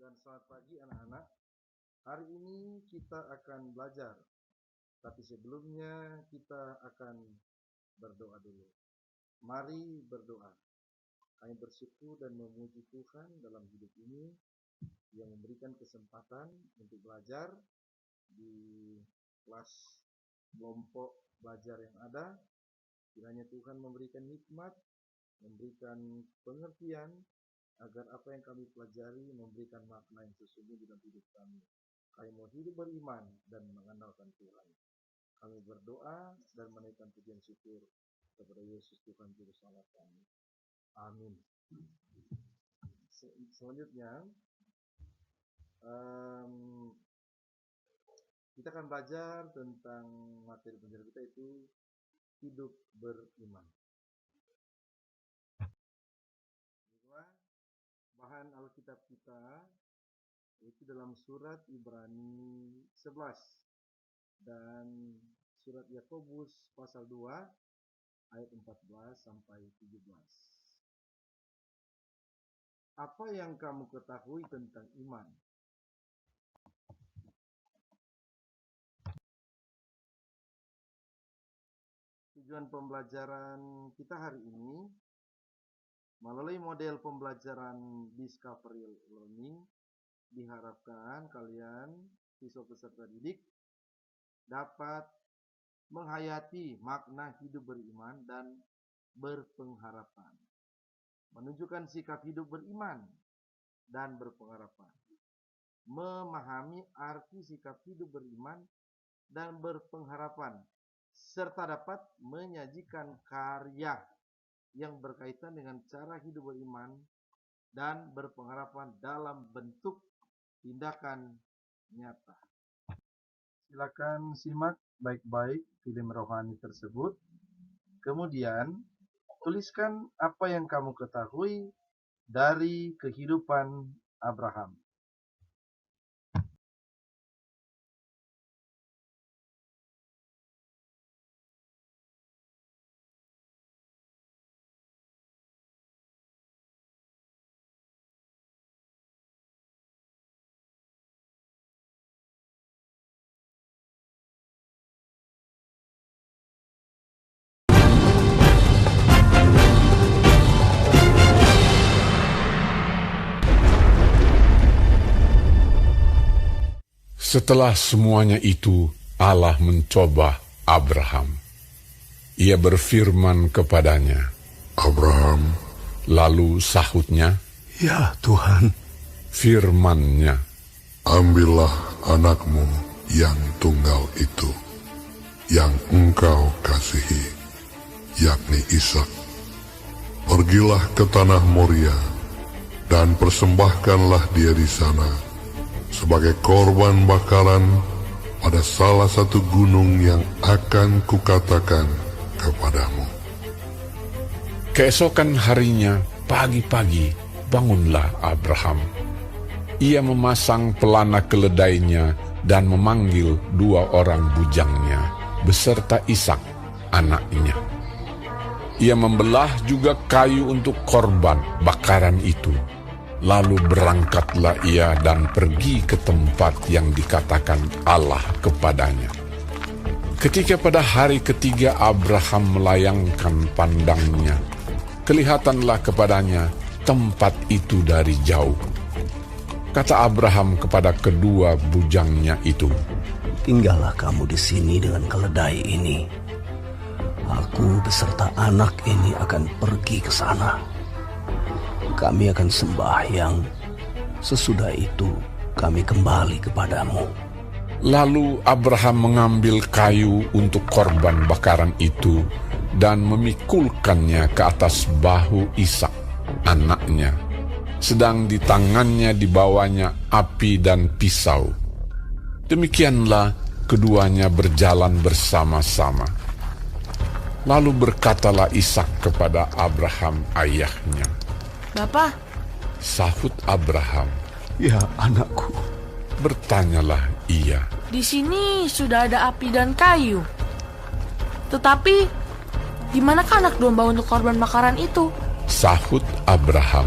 Dan selamat pagi anak-anak. Hari ini kita akan belajar. Tapi sebelumnya kita akan berdoa dulu. Mari berdoa. Kami bersyukur dan memuji Tuhan dalam hidup ini yang memberikan kesempatan untuk belajar di kelas kelompok belajar yang ada. Kiranya Tuhan memberikan hikmat, memberikan pengertian, agar apa yang kami pelajari memberikan makna yang sesungguhnya dalam hidup kami. Kami mau hidup beriman dan mengandalkan Tuhan. Kami berdoa dan menaikkan pujian syukur kepada Yesus Tuhan Juru Selamat kami. Amin. Selanjutnya kita akan belajar tentang materi pelajaran kita, itu hidup beriman. Bahan Alkitab kita itu dalam surat Ibrani 11 dan surat Yakobus pasal 2 ayat 14 sampai 17. Apa yang kamu ketahui tentang iman? Tujuan pembelajaran kita hari ini melalui model pembelajaran Discovery Learning, diharapkan kalian, siswa peserta didik, dapat menghayati makna hidup beriman dan berpengharapan. Menunjukkan sikap hidup beriman dan berpengharapan. Memahami arti sikap hidup beriman dan berpengharapan, serta dapat menyajikan karya yang berkaitan dengan cara hidup beriman dan berpengharapan dalam bentuk tindakan nyata. Silakan simak baik-baik film rohani tersebut. Kemudian, tuliskan apa yang kamu ketahui dari kehidupan Abraham. Setelah semuanya itu, Allah mencoba Abraham. Ia berfirman kepadanya, "Abraham." Lalu sahutnya, "Ya Tuhan." Firman-Nya, "Ambillah anakmu yang tunggal itu, yang engkau kasihi, yakni Ishak. Pergilah ke tanah Moria, dan persembahkanlah dia di sana sebagai korban bakaran pada salah satu gunung yang akan kukatakan kepadamu." Keesokan harinya, pagi-pagi, bangunlah Abraham. Ia memasang pelana keledainya dan memanggil 2 orang bujangnya beserta Ishak, anaknya. Ia membelah juga kayu untuk korban bakaran itu. Lalu berangkatlah ia dan pergi ke tempat yang dikatakan Allah kepadanya. Ketika pada hari ketiga Abraham melayangkan pandangnya, kelihatanlah kepadanya tempat itu dari jauh. Kata Abraham kepada kedua bujangnya itu, "Tinggallah kamu di sini dengan keledai ini. Aku beserta anak ini akan pergi ke sana. Kami akan sembahyang. Sesudah itu kami kembali kepadamu." Lalu Abraham mengambil kayu untuk korban bakaran itu dan memikulkannya ke atas bahu Ishak, anaknya. Sedang di tangannya dibawanya api dan pisau. Demikianlah keduanya berjalan bersama-sama. Lalu berkatalah Ishak kepada Abraham ayahnya, "Bapa." Sahut Abraham, "Ya anakku." Bertanyalah ia, "Di sini sudah ada api dan kayu. Tetapi di manakah anak domba untuk korban bakaran itu?" Sahut Abraham,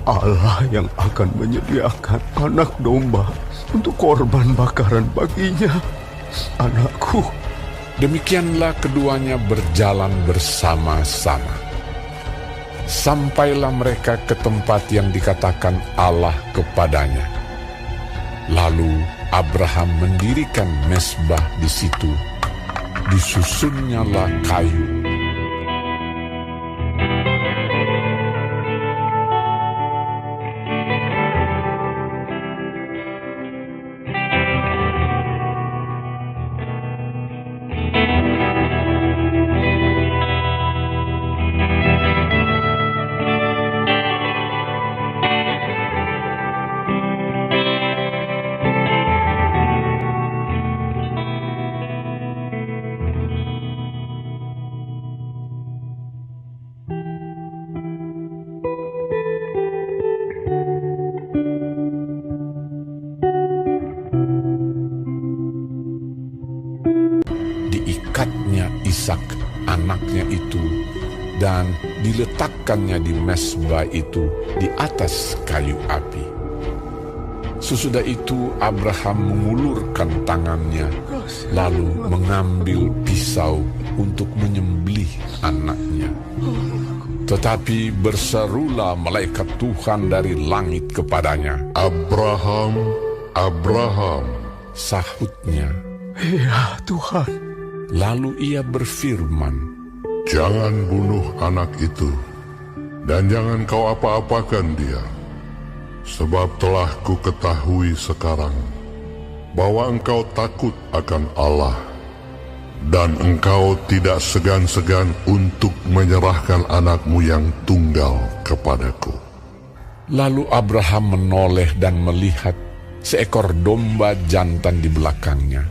Allah yang akan menyediakan anak domba untuk korban bakaran baginya, anakku. Demikianlah keduanya berjalan bersama-sama. Sampailah mereka ke tempat yang dikatakan Allah kepadanya. Lalu Abraham mendirikan mezbah di situ. Disusunnyalah kayu. Diikatnya Ishak anaknya itu dan diletakkannya di mezbah itu di atas kayu api. Sesudah itu Abraham mengulurkan tangannya lalu mengambil pisau untuk menyembelih anaknya. Tetapi berserulah malaikat Tuhan dari langit kepadanya. Abraham, Abraham. Sahutnya. Ya Tuhan. Lalu ia berfirman, Jangan bunuh anak itu, dan jangan kau apa-apakan dia. Sebab telah ku ketahui sekarang bahwa engkau takut akan Allah, dan engkau tidak segan-segan untuk menyerahkan anakmu yang tunggal kepadaku. Lalu Abraham menoleh dan melihat seekor domba jantan di belakangnya,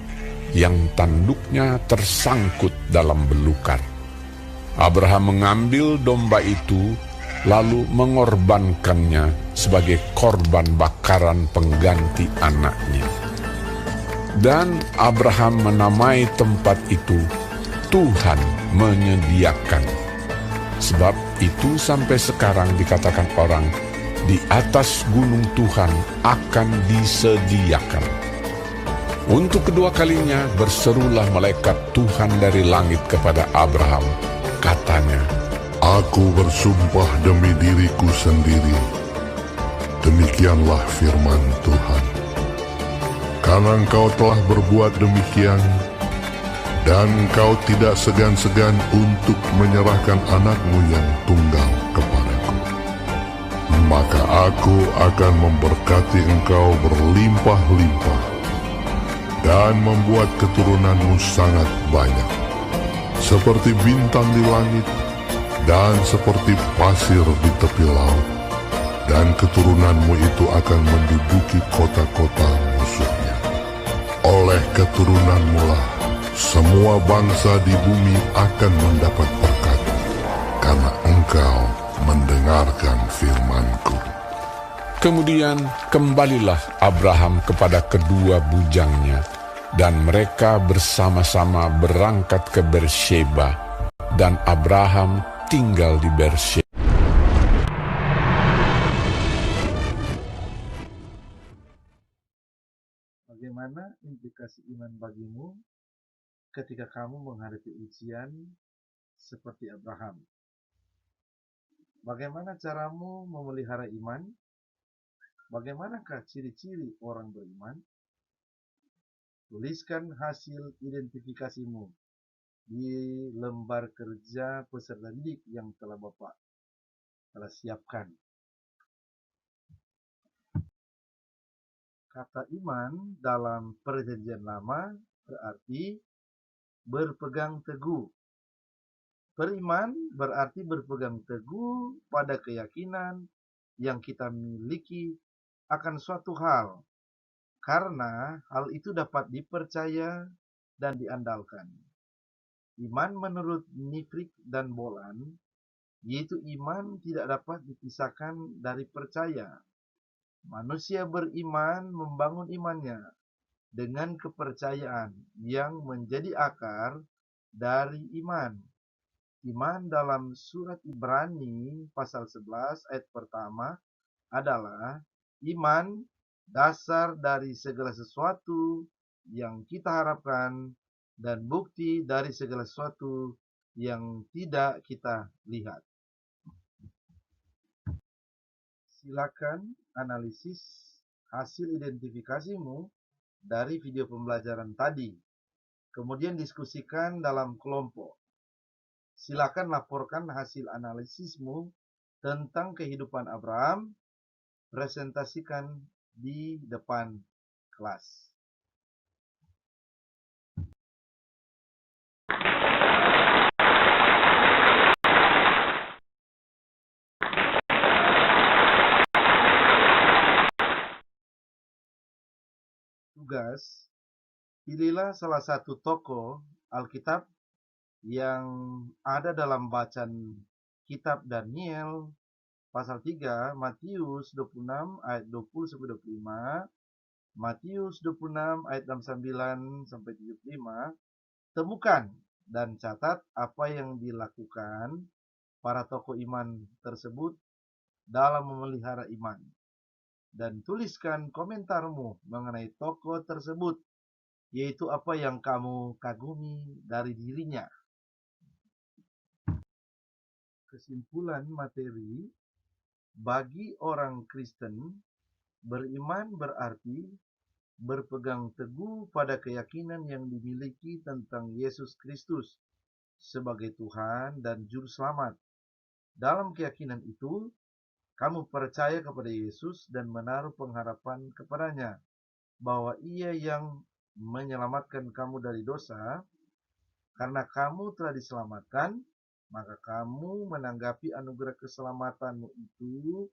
yang tanduknya tersangkut dalam belukar. Abraham mengambil domba itu, lalu mengorbankannya sebagai korban bakaran pengganti anaknya. Dan Abraham menamai tempat itu Tuhan menyediakan. Sebab itu sampai sekarang dikatakan orang, di atas gunung Tuhan akan disediakan. Untuk kedua kalinya berserulah malaikat Tuhan dari langit kepada Abraham. Katanya, Aku bersumpah demi diriku sendiri. Demikianlah firman Tuhan. Karena engkau telah berbuat demikian, dan engkau tidak segan-segan untuk menyerahkan anakmu yang tunggal kepadaku, maka aku akan memberkati engkau berlimpah-limpah, dan membuat keturunanmu sangat banyak, seperti bintang di langit, dan seperti pasir di tepi laut. Dan keturunanmu itu akan menduduki kota-kota musuhnya. Oleh keturunanmu lah semua bangsa di bumi akan mendapat berkat, karena engkau mendengarkan firman-Ku. kemudian kembalilah Abraham kepada kedua bujangnya, dan mereka bersama-sama berangkat ke Beersheba, dan Abraham tinggal di Beersheba. Bagaimana implikasi iman bagimu ketika kamu menghadapi ujian seperti Abraham? Bagaimana caramu memelihara iman? Bagaimanakah ciri-ciri orang beriman? Tuliskan hasil identifikasimu di lembar kerja peserta didik yang telah Bapak siapkan. Kata iman dalam Perjanjian Lama berarti berpegang teguh. Beriman berarti berpegang teguh pada keyakinan yang kita miliki akan suatu hal, karena hal itu dapat dipercaya dan diandalkan. Iman menurut Nifrik dan Bolan, yaitu iman tidak dapat dipisahkan dari percaya. Manusia beriman membangun imannya dengan kepercayaan yang menjadi akar dari iman. Iman dalam surat Ibrani pasal 11 ayat pertama adalah iman, dasar dari segala sesuatu yang kita harapkan dan bukti dari segala sesuatu yang tidak kita lihat. Silakan analisis hasil identifikasimu dari video pembelajaran tadi. Kemudian diskusikan dalam kelompok. Silakan laporkan hasil analisismu tentang kehidupan Abraham, presentasikan di depan kelas. Tugas, pilihlah salah satu tokoh Alkitab yang ada dalam bacaan kitab Daniel pasal 3, Matius 26 ayat 20-25, Matius 26 ayat 69-75. Temukan dan catat apa yang dilakukan para tokoh iman tersebut dalam memelihara iman. Dan tuliskan komentarmu mengenai tokoh tersebut, yaitu apa yang kamu kagumi dari dirinya. Kesimpulan materi, bagi orang Kristen, beriman berarti berpegang teguh pada keyakinan yang dimiliki tentang Yesus Kristus sebagai Tuhan dan Juru Selamat. Dalam keyakinan itu, kamu percaya kepada Yesus dan menaruh pengharapan kepadanya, bahwa Ia yang menyelamatkan kamu dari dosa. Karena kamu telah diselamatkan, maka kamu menanggapi anugerah keselamatanmu itu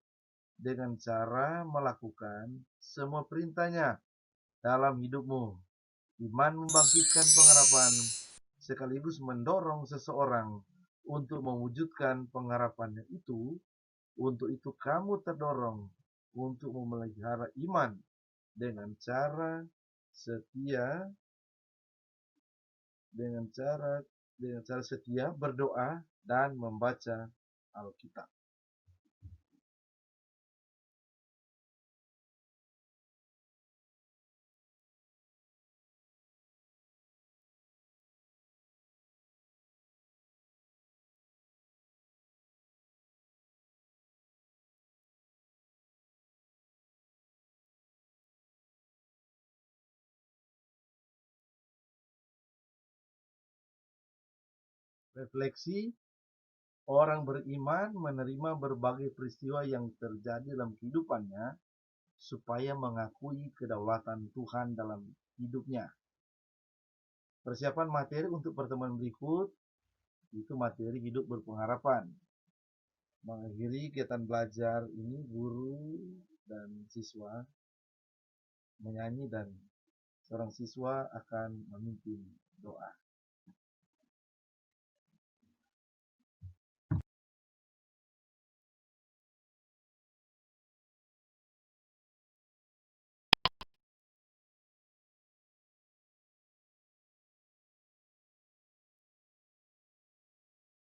dengan cara melakukan semua perintahnya dalam hidupmu. Iman membangkitkan pengharapan, sekaligus mendorong seseorang untuk mewujudkan pengharapannya itu. Untuk itu kamu terdorong untuk memelihara iman dengan cara setia, berdoa dan membaca Alkitab. Refleksi, orang beriman menerima berbagai peristiwa yang terjadi dalam kehidupannya supaya mengakui kedaulatan Tuhan dalam hidupnya. Persiapan materi untuk pertemuan berikut, itu materi hidup berpengharapan. Mengakhiri kegiatan belajar ini, guru dan siswa menyanyi dan seorang siswa akan memimpin doa.